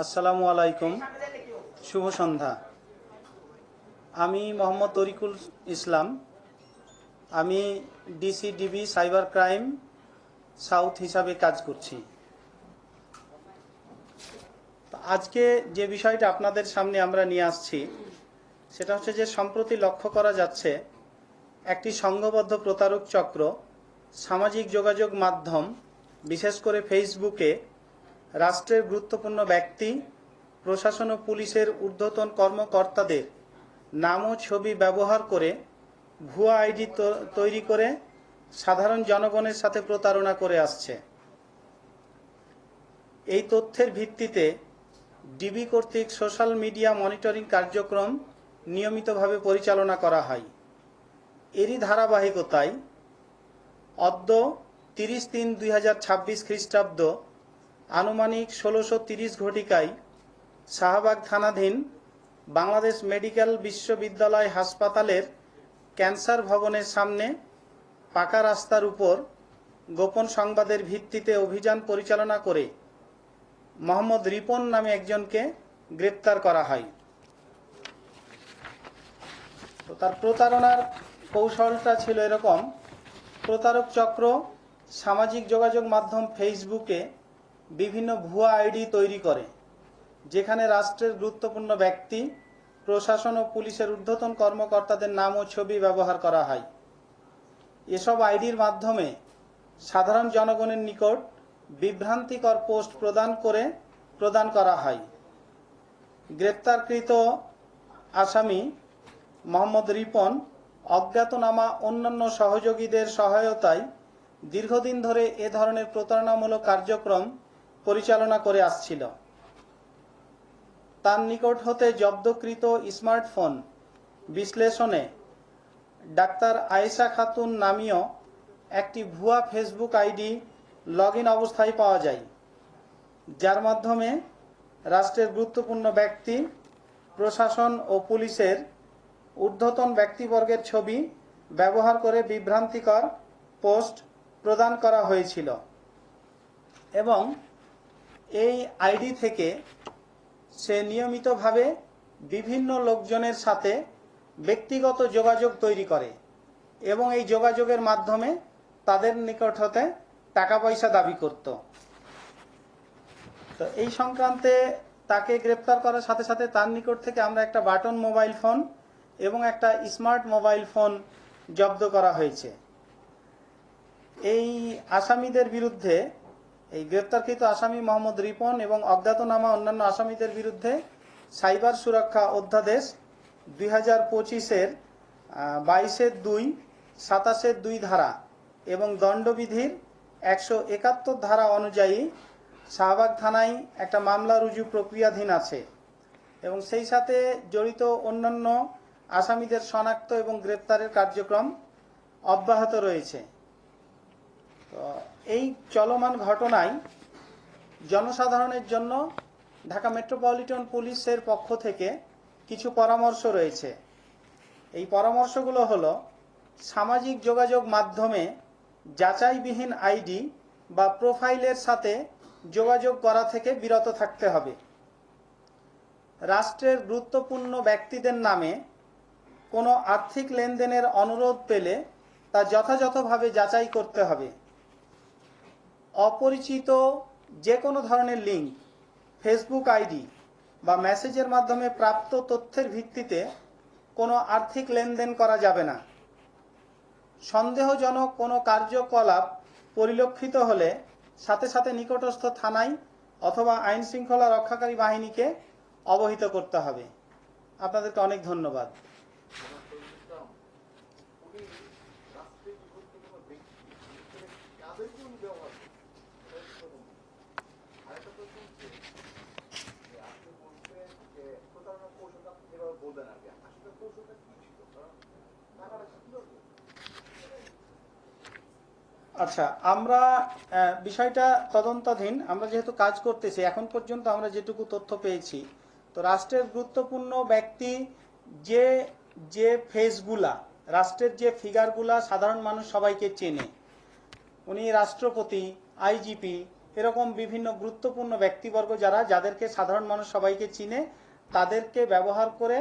আসসালামু আলাইকুম, শুভ সন্ধ্যা। আমি মোহাম্মদ তরিকুল ইসলাম। আমি ডিসিডিবি সাইবার ক্রাইম সাউথ হিসাবে কাজ করছি। আজকে যে বিষয়টা আপনাদের সামনে আমরা নিয়ে আসছি সেটা হচ্ছে যে সম্প্রতি লক্ষ্য করা যাচ্ছে একটি সংঘবদ্ধ প্রতারক চক্র সামাজিক যোগাযোগ মাধ্যম বিশেষ করে ফেসবুকে রাষ্ট্রের গুরুত্বপূর্ণ ব্যক্তি, প্রশাসন ও পুলিশের ঊর্ধ্বতন কর্মকর্তাদের নাম ও ছবি ব্যবহার করে ভুয়া আইডি তৈরি করে সাধারণ জনগণের সাথে প্রতারণা করে আসছে। এই তথ্যের ভিত্তিতে ডিবি কর্তৃক সোশ্যাল মিডিয়া মনিটরিং কার্যক্রম নিয়মিতভাবে পরিচালনা করা হয়। এরই ধারাবাহিকতায় অদ্য 30-3-2026 খ্রিস্টাব্দ আনুমানিক 16:30 ঘটিকায় শাহবাগ থানাধীন বাংলাদেশ মেডিকেল বিশ্ববিদ্যালয় হাসপাতালের ক্যান্সার ভবনের সামনে পাকা রাস্তার উপর গোপন সংবাদের ভিত্তিতে অভিযান পরিচালনা করে মোহাম্মদ রিপন নামে একজনকে গ্রেপ্তার করা হয়। তো তার প্রতারণার কৌশলটা ছিল এরকম: প্রতারক চক্র সামাজিক যোগাযোগ মাধ্যম ফেসবুকে বিভিন্ন ভুয়া আইডি তৈরি করে, যেখানে রাষ্ট্রের গুরুত্বপূর্ণ ব্যক্তি, প্রশাসন ও পুলিশের ঊর্ধ্বতন কর্মকর্তাদের নাম ও ছবি ব্যবহার করা হয়। এসব আইডির মাধ্যমে সাধারণ জনগণের নিকট বিভ্রান্তিকর পোস্ট প্রদান করা হয়। গ্রেপ্তারকৃত আসামি মোহাম্মদ রিপন অজ্ঞাতনামা অন্যান্য সহযোগীদের সহায়তায় দীর্ঘদিন ধরে এ ধরনের প্রতারণামূলক কার্যক্রম পরিচালনা করে আসছিল। তার নিকট হতে জব্দকৃত স্মার্টফোন বিশ্লেষণে ডাক্তার আয়েশা খাতুন নামীয় একটি ভুয়া ফেসবুক আইডি লগইন অবস্থায় পাওয়া যায়, যার মাধ্যমে রাষ্ট্রের গুরুত্বপূর্ণ ব্যক্তি, প্রশাসন ও পুলিশের ঊর্ধ্বতন ব্যক্তিবর্গের ছবি ব্যবহার করে বিভ্রান্তিকর পোস্ট প্রদান করা হয়েছিল এবং এই আইডি থেকে সে নিয়মিতভাবে বিভিন্ন লোকজনের সাথে ব্যক্তিগত যোগাযোগ তৈরি করে এবং এই যোগাযোগের মাধ্যমে তাদের নিকট হতে টাকা পয়সা দাবি করত। তো এই সংক্রান্তে তাকে গ্রেপ্তার করার সাথে সাথে তার নিকট থেকে আমরা একটা বাটন মোবাইল ফোন এবং একটা স্মার্ট মোবাইল ফোন জব্দ করা হয়েছে। এই আসামিদের বিরুদ্ধে, এই গ্রেপ্তারকৃত আসামি মোহাম্মদ রিপন এবং অজ্ঞাতনামা অন্যান্য আসামিদের বিরুদ্ধে সাইবার সুরক্ষা অধ্যাদেশ 2025-এর 22-2, 27-2 ধারা এবং দণ্ডবিধির 171 ধারা অনুযায়ী শাহবাগ থানায় একটা মামলা রুজু প্রক্রিয়াধীন আছে এবং সেই সাথে জড়িত অন্যান্য আসামিদের শনাক্ত এবং গ্রেপ্তারের কার্যক্রম অব্যাহত রয়েছে। তো এই চলমান ঘটনায় জনসাধারণের জন্য ঢাকা মেট্রোপলিটন পুলিশের পক্ষ থেকে কিছু পরামর্শ রয়েছে। এই পরামর্শগুলো হলো: সামাজিক যোগাযোগ মাধ্যমে যাচাইবিহীন আইডি বা প্রোফাইলের সাথে যোগাযোগ করা থেকে বিরত থাকতে হবে। রাষ্ট্রের গুরুত্বপূর্ণ ব্যক্তিদের নামে কোনো আর্থিক লেনদেনের অনুরোধ পেলে তা যথাযথভাবে যাচাই করতে হবে। অপরিচিত যে কোনো ধরনের লিঙ্ক, ফেসবুক আইডি বা মেসেজের মাধ্যমে প্রাপ্ত তথ্যের ভিত্তিতে কোনো আর্থিক লেনদেন করা যাবে না। সন্দেহজনক কোনো কার্যকলাপ পরিলক্ষিত হলে সাথে সাথে নিকটস্থ থানায় অথবা আইন শৃঙ্খলা রক্ষাকারী বাহিনীকে অবহিত করতে হবে। আপনাদেরকে অনেক ধন্যবাদ। আচ্ছা, আমরা বিষয়টা তদন্তাধীন। আমরা যেহেতু কাজ করতেছি, এখন পর্যন্ত আমরা যেটুকু তথ্য পেয়েছি, তো রাষ্ট্রের গুরুত্বপূর্ণ ব্যক্তি যে যে ফেসগুলা, রাষ্ট্রের যে ফিগারগুলা সাধারণ মানুষ সবাইকে চেনে, উনি রাষ্ট্রপতি, আইজিপি, এরকম বিভিন্ন গুরুত্বপূর্ণ ব্যক্তিবর্গ যাদেরকে সাধারণ মানুষ সবাইকে চিনে, তাদেরকে ব্যবহার করে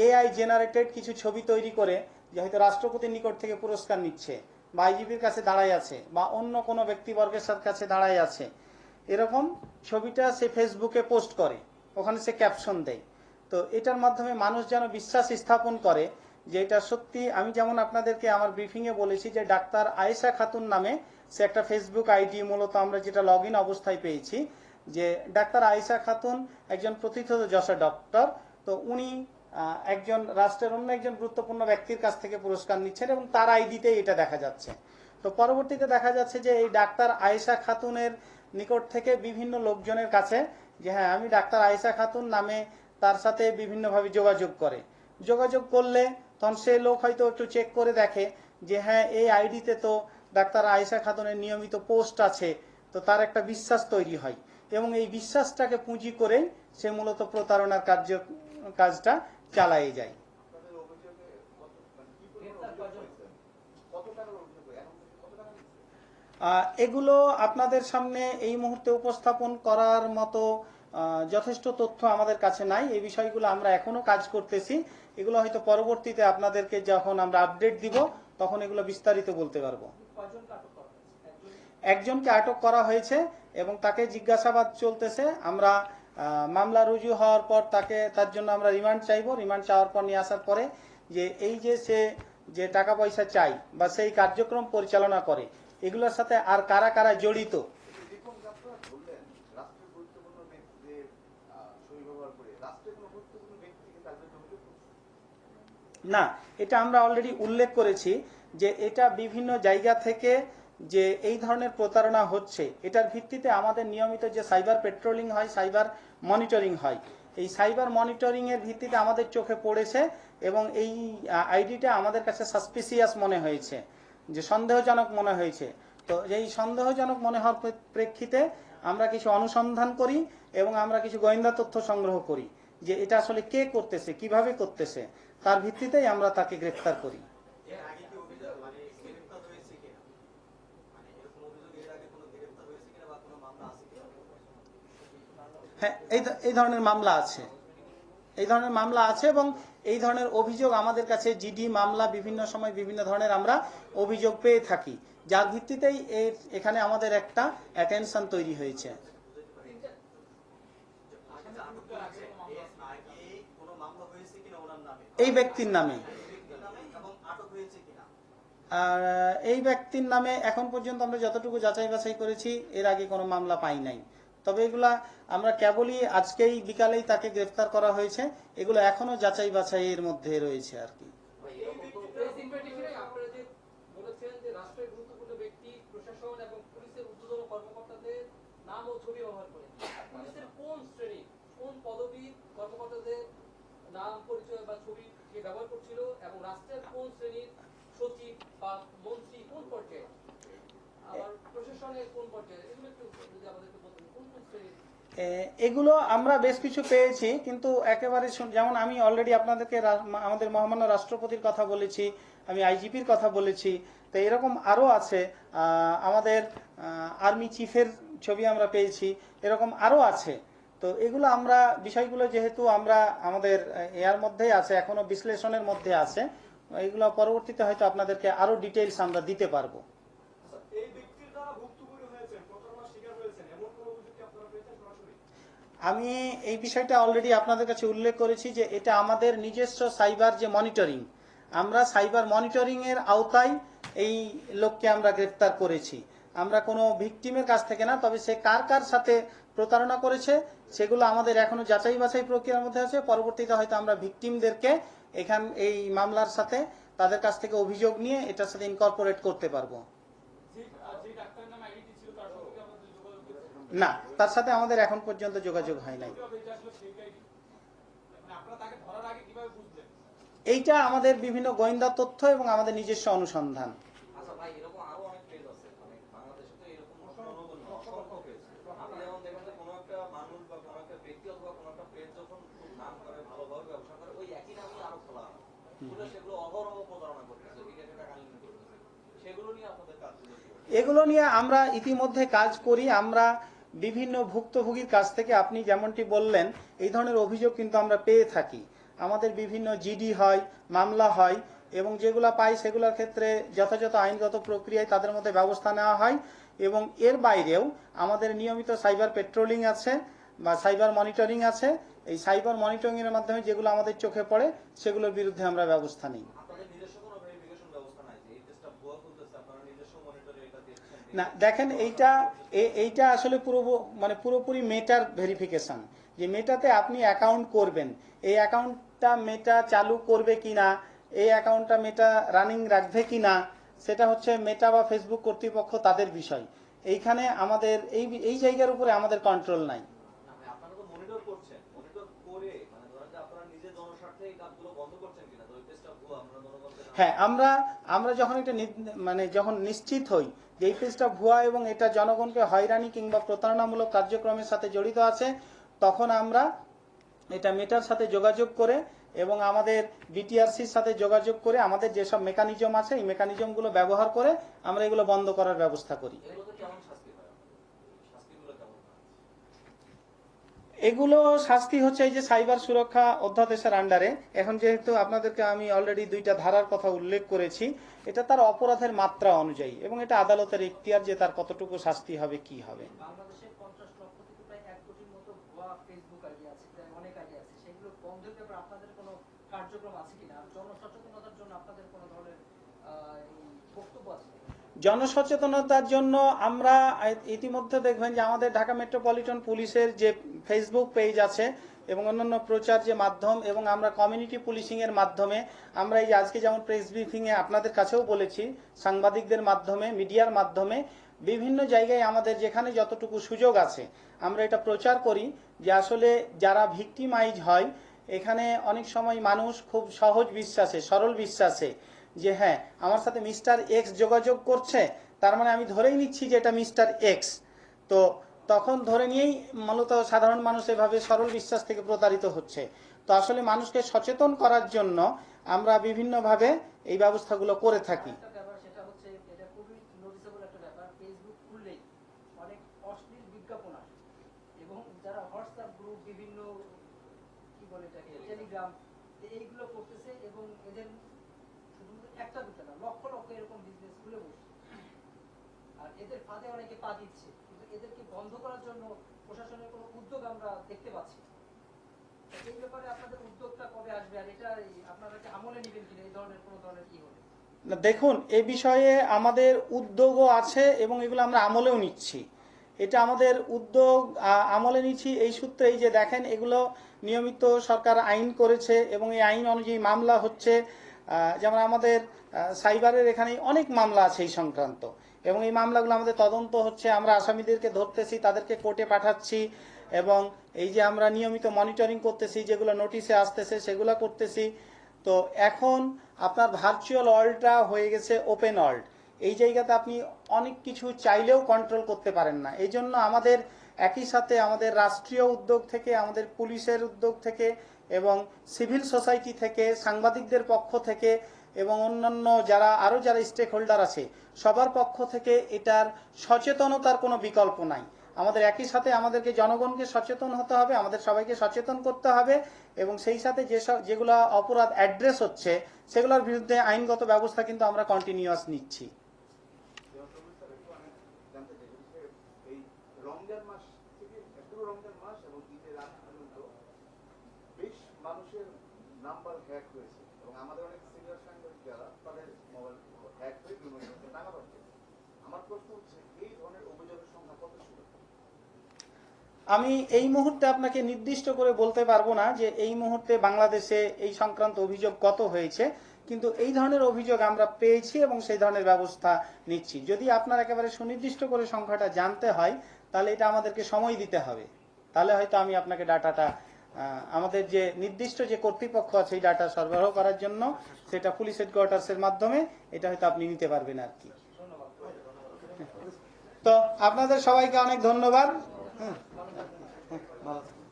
এআই জেনারেটেড কিছু ছবি তৈরি করে, যে হয়তো রাষ্ট্রপতির নিকট থেকে পুরস্কার নিচ্ছে, বা আইজিপির কাছে দাঁড়ায় আছে, বা অন্য কোনো ব্যক্তিবর্গের কাছে দাঁড়ায় আছে, এরকম ছবিটা সে ফেসবুকে পোস্ট করে, ওখানে সে ক্যাপশন দেয়। তো এটার মাধ্যমে মানুষ যেন বিশ্বাস স্থাপন করে যে এটা সত্যি। আমি যেমন আপনাদেরকে আমার ব্রিফিংয়ে বলেছি যে ডাক্তার আয়েশা খাতুন নামে সে একটা ফেসবুক আইডি, মূলত আমরা যেটা লগ ইন অবস্থায় পেয়েছি, যে ডাক্তার আয়েশা খাতুন একজন প্রথিতযশা ডক্টর। তো উনি একজন রাষ্ট্রের অন্য একজন গুরুত্বপূর্ণ ব্যক্তির কাছ থেকে পুরস্কার নিচ্ছেন এবং তার আইডিতে এটা দেখা যাচ্ছে। তো পরবর্তীতে দেখা যাচ্ছে যে এই ডাক্তার আয়েশা খাতুনের নিকট থেকে বিভিন্ন লোকজনের কাছে, যে হ্যাঁ আমি ডাক্তার আয়েশা খাতুন নামে, তার সাথে বিভিন্নভাবে যোগাযোগ করলে তখন সে লোক হয়তো একটু চেক করে দেখে যে হ্যাঁ এই আইডিতে তো ডাক্তার আয়েশা খাতুনের নিয়মিত পোস্ট আছে, তো তার একটা বিশ্বাস তৈরি হয়, এবং এই বিশ্বাসটাকে পুঁজি করেই সে মূলত প্রতারণার কাজটা চালাই যায়। এগুলো আপনাদের সামনে এই মুহূর্তে উপস্থাপন করার মতো যথেষ্ট তথ্য আমাদের কাছে নাই। এই বিষয়গুলো আমরা এখনো কাজ করতেছি, এগুলো হয়তো পরবর্তীতে আপনাদেরকে যখন আমরা আপডেট দিব তখন এগুলো বিস্তারিত বলতে পারবো। একজনকে আটক করা হয়েছে এবং তাকে জিজ্ঞাসাবাদ চলতেছে। আমরা মামলা রুজু হওয়ার পর তার জন্য আমরা রিমান্ড চাইবো। রিমান্ড চাওয়ার পর নিয়ে আসার পরে যে এই যে সে যে টাকা পয়সা চাই বা সেই কার্যক্রম পরিচালনা করে, এগুলোর সাথে আর কারা কারা জড়িত। না, এটা আমরা অলরেডি উল্লেখ করেছি যে এটা বিভিন্ন জায়গা থেকে যে এই ধরনের প্রতারণা হচ্ছে, এটার ভিত্তিতে আমাদের নিয়মিত যে সাইবার পেট্রোলিং হয়, সাইবার মনিটরিং হয়, এই সাইবার মনিটরিং এর ভিত্তিতে আমাদের চোখে পড়েছে এবং এই আইডিটা আমাদের কাছে সাসপিসিয়াস মনে হয়েছে, যে সন্দেহজনক মনে হয়েছে। তো এই সন্দেহজনক মনে হওয়ার প্রেক্ষিতে আমরা কিছু অনুসন্ধান করি এবং আমরা কিছু গোয়েন্দা তথ্য সংগ্রহ করি যে এটা আসলে কে করতেছে, কিভাবে করতেছে, তার ভিত্তিতেই আমরা তাকে গ্রেফতার করি। হ্যাঁ, এই ধরনের মামলা আছে, এবং এই ধরনের অভিযোগ আমাদের কাছে জিডি মামলা বিভিন্ন সময় বিভিন্ন ধরনের আমরা অভিযোগ পেয়ে থাকি, যার ভিত্তিতেই এখানে আমাদের একটা অ্যাটেনশন তৈরি হয়েছে। এই ব্যক্তির নামে এখন পর্যন্ত আমরা যতটুকু যাচাই বাছাই করেছি এর আগে কোনো মামলা পাই নাই। তবে এগুলা আমরা কেবলই আজকেই বিকালেই তাকে গ্রেফতার করা হয়েছে, এগুলো এখনো যাচাই বাছাইয়ের মধ্যে রয়েছে আর কি। নাম পরিচয় বা ছবি কে ব্যবহার করছিল এবং রাষ্ট্রের কোন শ্রেণীর সচিব বা মন্ত্রী কোন পর্যায়ে, আবার প্রশাসনের কোন পর্যায়ে, এগুলো একটু যদি আমাদেরকে বলতেন কোন কোন শ্রেণীর। এগুলো আমরা বেশ কিছু পেয়েছি, কিন্তু একেবারে যেমন আমি অলরেডি আপনাদেরকে আমাদের মহামান্য রাষ্ট্রপতির কথা বলেছি, আমি আইজিপির কথা বলেছি, তো এরকম আরও আছে। আমাদের আর্মি চিফের ছবি আমরা পেয়েছি, এরকম আরও আছে। তো এগুলো আমরা বিষয়গুলো যেহেতু আমরা আমাদের এর মধ্যেই আছে, এখনো বিশ্লেষণের মধ্যে আছে, এগুলো পরবর্তীতে হয়তো আপনাদেরকে আরো ডিটেইলস আমরা দিতে পারবো। আমি এই বিষয়টা অলরেডি আপনাদের কাছে উল্লেখ করেছি যে এটা আমাদের নিজস্ব সাইবার যে মনিটরিং, আমরা সাইবার মনিটরিং এর আওতায় এই লোককে আমরা গ্রেফতার করেছি। আমরা কোনো ভিকটিমের কাছ থেকে না, তবে সে কার কার সাথে প্রতারণা করেছে সেগুলো আমাদের এখনো যাচাই বাছাই প্রক্রিয়ার মধ্যে আছে। পরবর্তীতে হয়তো আমরা ভিকটিমদেরকে এই মামলার সাথে তাদের কাছ থেকে অভিযোগ নিয়ে এটার সাথে ইনকর্পোরেট করতে পারবো। না, তার সাথে আমাদের এখন পর্যন্ত যোগাযোগ হয় নাই। এইটা আমাদের বিভিন্ন গোয়েন্দা তথ্য এবং আমাদের নিজস্ব অনুসন্ধান। সেগুলো নিয়ে আপনাদের কাজগুলো কি? এগুলো নিয়ে আমরা ইতিমধ্যে কাজ করি। আমরা বিভিন্ন ভুক্তভোগীর কাছ থেকে আপনি যেমনটি বললেন এই ধরনের অভিযোগ কিন্তু আমরা পেয়ে থাকি। আমাদের বিভিন্ন জিডি হয়, মামলা হয়, এবং যেগুলো পাই সেগুলোর ক্ষেত্রে যথাযথ আইনগত প্রক্রিয়ায় তাদের মধ্যে ব্যবস্থা নেওয়া হয়। এবং এর বাইরেও আমাদের নিয়মিত সাইবার পেট্রোলিং আছে বা সাইবার মনিটরিং আছে। এই সাইবার মনিটরিংয়ের মাধ্যমে যেগুলো আমাদের চোখে পড়ে সেগুলোর বিরুদ্ধে আমরা ব্যবস্থা নিই। আপনাদের নিজস্ব কোনো ভেরিফিকেশন ব্যবস্থা নাই যে এই পেজটা ভুয়া খুলতেছে, আপনারা নিজস্ব মনিটরে এটা দেখছেন? না, দেখেন এইটা আসলে পুরোপুরি মেটার ভেরিফিকেশন, যে মেটাতে আপনি অ্যাকাউন্ট করবেন, এই অ্যাকাউন্টটা মেটা চালু করবে কিনা, এই অ্যাকাউন্টটা মেটা রানিং রাখবে কিনা, সেটা হচ্ছে মেটা বা ফেসবুক কর্তৃপক্ষ তাদের বিষয়। এইখানে আমাদের এই জায়গার উপরে আমাদের কন্ট্রোল নাই। আপনারা তো মনিটর করছেন, মনিটর করে মানে ধরেন যে আপনারা নিজে জনস্বার্থে এই কাজগুলো বন্ধ করছেন কিনা, তো ওই পেজটা ভুয়া আপনারা জনগণকে হ্যাঁ, আমরা যখন এটা যখন নিশ্চিত হই যে এই পেজটা ভুয়া এবং এটা জনগণকে হয়রানি কিংবা প্রতারণামূলক কার্যক্রমের সাথে জড়িত আছে, তখন আমরা এটা মেটার সাথে যোগাযোগ করে এবং আমাদের বিটিআরসির সাথে যোগাযোগ করে আমাদের যেসব মেকানিজম আছে এই মেকানিজমগুলো ব্যবহার করে আমরা এগুলো বন্ধ করার ব্যবস্থা করি। এগুলোতে কেমন শাস্তি হয়? শাস্তিগুলো কেমন হয়? এগুলো শাস্তি হচ্ছে এই যে সাইবার সুরক্ষা অধ্যাদেশের আন্ডারে, এখন যেহেতু আপনাদেরকে আমি অলরেডি 2টা ধারার কথা উল্লেখ করেছি, এটা তার অপরাধের মাত্রা অনুযায়ী এবং এটা আদালতের ইখতিয়ার যে তার কতটুকু শাস্তি হবে কি হবে। বাংলাদেশে 50 লক্ষ থেকে প্রায় 1 কোটির মতো ভুয়া ফেসবুক আইডি আছে, প্রায় অনেক আইডি আছে। সেগুলো বন্ধের ব্যাপারে আপনাদের কোনো কার্যক্রম আছে কিনা? আর জনসচেতনতার জন্য আপনাদের কোনো ধরনের বক্তব্য আছে? জনসচেতনতার জন্য আমরা ইতিমধ্যে দেখবেন যে আমাদের ঢাকা মেট্রোপলিটন পুলিশের যে ফেসবুক পেজ আছে এবং অন্যান্য প্রচার যে মাধ্যম, এবং আমরা কমিউনিটি পুলিশিং এর মাধ্যমে আমরা এই যে আজকে যেমন প্রেস ব্রিফিং এ আপনাদের কাছেও বলেছি, সাংবাদিকদের মাধ্যমে, মিডিয়ার মাধ্যমে বিভিন্ন জায়গায় আমাদের যেখানে যতটুকু সুযোগ আছে আমরা এটা প্রচার করি যে আসলে যারা ভিকটিমাইজ হয়, এখানে অনেক সময় মানুষ খুব সহজ বিশ্বাসে, সরল বিশ্বাসে যে হ্যাঁ আমার সাথে মিস্টার এক্স যোগাযোগ করছে, তার মানে আমি ধরেই নিচ্ছি যে এটা মিস্টার এক্স। তো তখন ধরে নিয়েই মূলত সাধারণ মানুষ এভাবে সরল বিশ্বাস থেকে প্রতারিত হচ্ছে। তো আসলে মানুষকে সচেতন করার জন্য আমরা বিভিন্নভাবে এই ব্যবস্থাগুলো করে থাকি। একটা ব্যাপার, সেটা হচ্ছে এটা খুবই নোটিসেবল একটা ব্যাপার, ফেসবুক খুললেই অনেক অশ্লীল বিজ্ঞাপন আসে এবং যারা হোয়াটসঅ্যাপ গ্রুপ, বিভিন্ন কি বলে এটাকে, টেলিগ্রাম, এইগুলো করতেছে এবং এদের শুধু একটা দুটো না, লক্ষ লক্ষ এরকম বিজনেস খুলে বসছে। আর এদের ফাঁদে অনেকে পা দিচ্ছে, কিন্তু এদেরকে বন্ধ করার জন্য প্রশাসনের কোনো উদ্যোগ আমরা দেখতে পাচ্ছি না। এই ব্যাপারে আপনাদের উদ্যোগটা কবে আসবে, আর এটা আপনারা কি আমলে নেবেন কিনা, এই ধরনের কোনো ধরনের কি হলে? না, দেখুন এ বিষয়ে আমাদের উদ্যোগও আছে এবং এগুলো আমরা আমলেও নিচ্ছি। এটা আমাদের উদ্যোগ আমলে নিচ্ছি এই সূত্রেই যে দেখেন এগুলো নিয়মিত সরকার আইন করেছে এবং এই আইন অনুযায়ী মামলা হচ্ছে। যেমন আমাদের সাইবারের এখানে অনেক মামলা আছে এই সংক্রান্ত, এবং এই মামলাগুলো আমাদের তদন্ত হচ্ছে, আমরা আসামিদেরকে ধরতেছি, তাদেরকে কোর্টে পাঠাচ্ছি, এবং এই যে আমরা নিয়মিত মনিটরিং করতেছি, যেগুলো নোটিশে আসতেছে সেগুলো করতেছি। তো এখন আপনার ভার্চুয়াল ওয়ার্ল্ডটা হয়ে গেছে ওপেন ওয়ার্ল্ড, এই জায়গাতে আপনি অনেক কিছু চাইলেও কন্ট্রোল করতে পারেন না। এই জন্য আমাদের একই সাথে আমাদের রাষ্ট্রীয় উদ্যোগ থেকে, আমাদের পুলিশের উদ্যোগ থেকে এবং সিভিল সোসাইটি থেকে, সাংবাদিকদের পক্ষ থেকে এবং অন্যান্য যারা স্টেক হোল্ডার আছে সবার পক্ষ থেকে এটার সচেতনতার কোনো বিকল্প নাই। আমাদের একই সাথে আমাদেরকে জনগণকে সচেতন হতে হবে, আমাদের সবাইকে সচেতন করতে হবে, এবং সেই সাথে যেগুলো অপরাধ অ্যাড্রেস হচ্ছে সেগুলোর বিরুদ্ধে আইনগত ব্যবস্থা কিন্তু আমরা কন্টিনিউয়াস নিচ্ছি। রমজান মাস থেকে পুরো রমজান মাস এবং ঈদের আগ পর্যন্ত বেশ মানুষের নাম্বার হ্যাক হয়েছে এবং আমাদের অনেক সিনিয়র সাংবাদিক যারা তাদের মোবাইল হ্যাক হয়ে বিভিন্ন টাকা পাচ্ছে। আমার প্রশ্ন হচ্ছে এই ধরনের অভিযোগের সংখ্যা কত ছিল? আমি এই মুহূর্তে আপনাকে নির্দিষ্ট করে বলতে পারবো না যে এই মুহূর্তে বাংলাদেশে এই সংক্রান্ত অভিযোগ কত হয়েছে, কিন্তু এই ধরনের অভিযোগ আমরা পেয়েছি এবং সেই ধরনের ব্যবস্থা নিচ্ছি। যদি আপনার একেবারে সুনির্দিষ্ট করে সংখ্যাটা জানতে হয় তাহলে এটা আমাদেরকে সময় দিতে হবে, তাহলে হয়তো আমি আপনাকে ডাটাটা, আমাদের যে নির্দিষ্ট যে কর্তৃপক্ষ আছে এই ডাটা সরবরাহ করার জন্য, সেটা পুলিশ হেডকোয়ার্টার্সের মাধ্যমে এটা হয়তো আপনি নিতে পারবেন আর কি। তো আপনাদের সবাইকে অনেক ধন্যবাদ। ভালো থাকবেন।